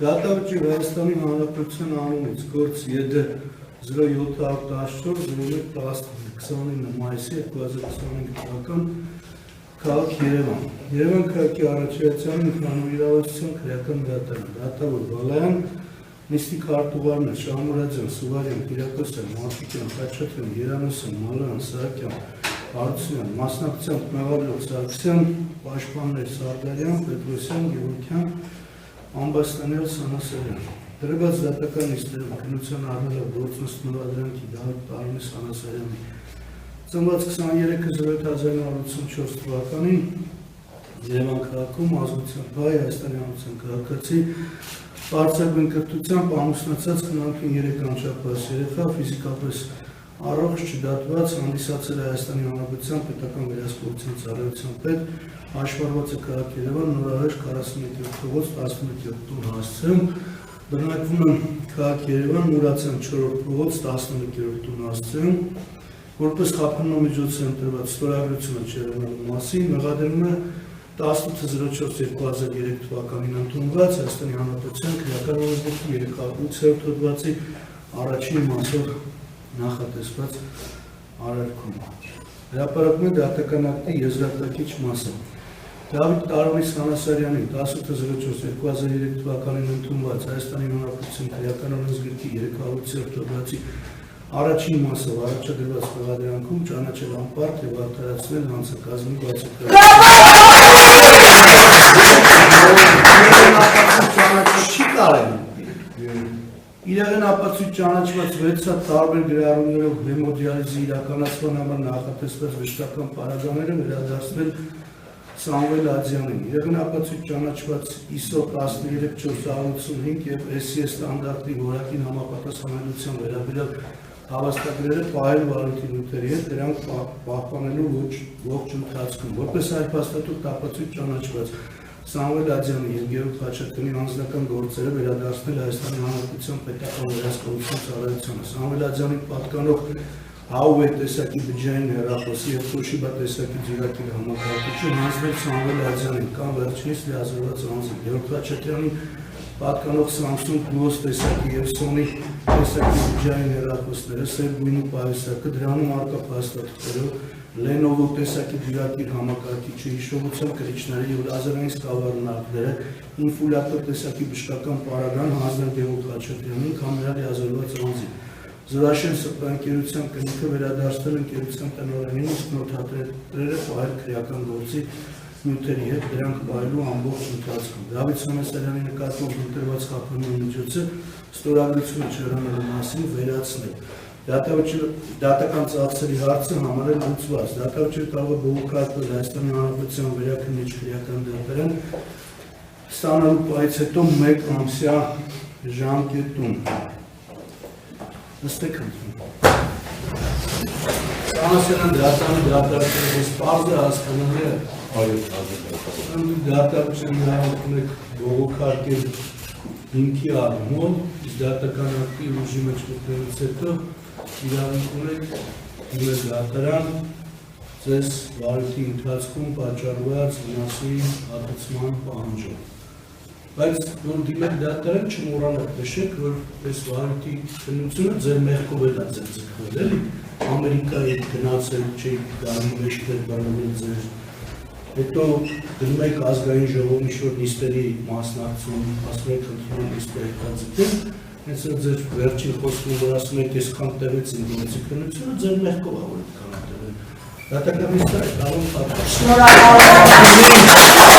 Դատավճի Հայաստանի Հանրապետության անունից գործ ԵԴ 0714-01-29 մայիսի 2025 թվական քաղաք Երևան։ Երևան քաղաքի առաջացան ինքնանուն իրավասության քրեական դատարան։ Դատավոր Բալայան, Միստիկ Արտուղարներ, Շամուրաձյան, Սուվարյան, Կիրակոսյան, Մարտիկյան, Խաչատրյան, Երանոսյան, Մալայան, Սահակյան, Հարությունյան, մասնակցությամբ Մեղավորով Սարգսյան, պաշտպաններ Սարդարյան, Պետրոսյան, Գևորգյան, Ամբաստանյալ, Սանասարյան։ Դրված դատական նիստերում քննության առնելով գործունեություն նվադրանքի Դավիթ Տարինի Սանասարյանի ծնված 23/07/1984 թվականին Երևան քաղաքում ազգությամբ հայ Հայաստանի Հանրապետության քաղաքացի բարձրագույն կրթությամբ ամուսնացած քննարկին 3 անչափահաս երեխա ֆիզիկապես առողջ չդատված հանդիսացել է Հայաստանի Հանրապետության պետական վերահսկողության ծառայության պետ հաշվառված է քաղաք Երևան նորարար 41-րդ փողոց 11-րդ տուն հասցեում բնակվում է քաղաք Երևան Մուրացյան 4-րդ փողոց 11-րդ տուն հասցեում որպես խափանումիջոց է ընտրված ստորագրությունը չեղանալու մասին մեղադրվում է 18/04/2003 թվականին ընդունված Հայաստանի Հանրապետության քրեական օրենսգրքի 308-րդ հոդվածի առաջին մասով նախատեսված արարքում։ Հրապարակվում է դատական ակտի եզրակացիչ մասը։ Դավիթ Տարինի Սանասարյանին 18/04/2003 թվականին ընդունված Հայաստանի Հանրապետության քրեական օրենսգրքի 308-րդ հոդվածի առաջին մասով առաջադրված մեղադրանքում ճանաչել անպարտ եւ արդարացնել հանցակազմի բացատրել։ Իրեղեն ապացույց ճանաչված 6 հատ տարբեր գրառումներով հեմոդիալիզի իրականացման համար նախատեսված վշտական պարագաները վերադարձնել Սամվել Ադյանին։ Իրեղեն ապացույց ճանաչված ISO 13485 եւ SCS ստանդարտի որակին համապատասխանելիության վերաբերյալ հավաստագրերը պահել վարույթի նյութերի հետ դրանք պահպանելու ողջ ընթացքում։ Որպես այլ փաստաթուղթ ապացույց ճանաչված Սամվել Ադյանի եւ Գևորգ Խաչատրյանի անձնական գործերը վերադարձնել Հայաստանի Հանրապետության պետական վերահսկողության ծառայությանը։ Սամվել Ադյանի պատկանող ՀԱՈՒ տեսակի բջջային հեռախոսի եւ Toshiba տեսակի ձիրակիր համակարգիչը հանձնել Սամվել Ադյանին կամ վերջինիս լիազորված անձին։ Գևորգ Խաչատրյանի պատկանող Samsung Plus տեսակի եւ Sony տեսակի բջջային հեռախոսները սև գույնի պայուսակը դրանում առկա փաստաթղթերով Lenovo տեսակի դյուրակիր համակարգիչը, հիշողության կրիչները եւ լազերային սկավառնակները, ինֆուլյատոր տեսակի բժշկական պարագան հանձնել Գևորգ Խաչատրյանին կամ նրա լիազորված անձին։ Զորաշեն սպրանկերության կնիքը վերադարձնել ընկերության տնօրենին իսկ նոթատերերը պահել քրեական գործի նյութերի հետ դրանք պահելու ամբողջ ընթացքում։ Դավիթ Սանասարյանի նկատմամբ ընտրված խափանման միջոցը ստորագրությունը չհեռանալու մասին վերացնել։ Դատական ծախսերի հարցը համարել լուծված։ Դատավճիռ կարող է բողոքարկվել Հայաստանի Հանրապետության վերաքննիչ քրեական դատարան ստանալու պահից հետո 1 ամսյա ժամկետում։ Նստեք խնդրում։ Սանասարյան դատավճիռը պարզ է հասկանում է դատավճիռի հավաքում եք բողոքարկել հիմքի առումով, դատական ակտի ուժի մեջ մտնելուց հետո իրավունք ունեք դիմել դատարան ձեզ վարույթի ընթացքում պատճառված վնասի հատուցման պահանջով։ Բայց որ դիմել դատարան չմոռանաք նշեք, որ այս վարույթի քննությունը ձեր մեղքով է ձեր ձգվել, էլի Ամերիկայի հետ գնացել չեք գալի մեջտեղ բռնել ձեր։ Հետո գնում եք ազգային ժողովի ինչ-որ նիստերի մասնակցում, ասում եք խնդրում նիստերը կազմել, հենց ձեր վերջին խոսքում որ ասում եք այսքան տևեց ինձ քննությունը, ձեր մեղքով է որ այդքան տևել։ Դատական նիստերը կարող է պատասխանել։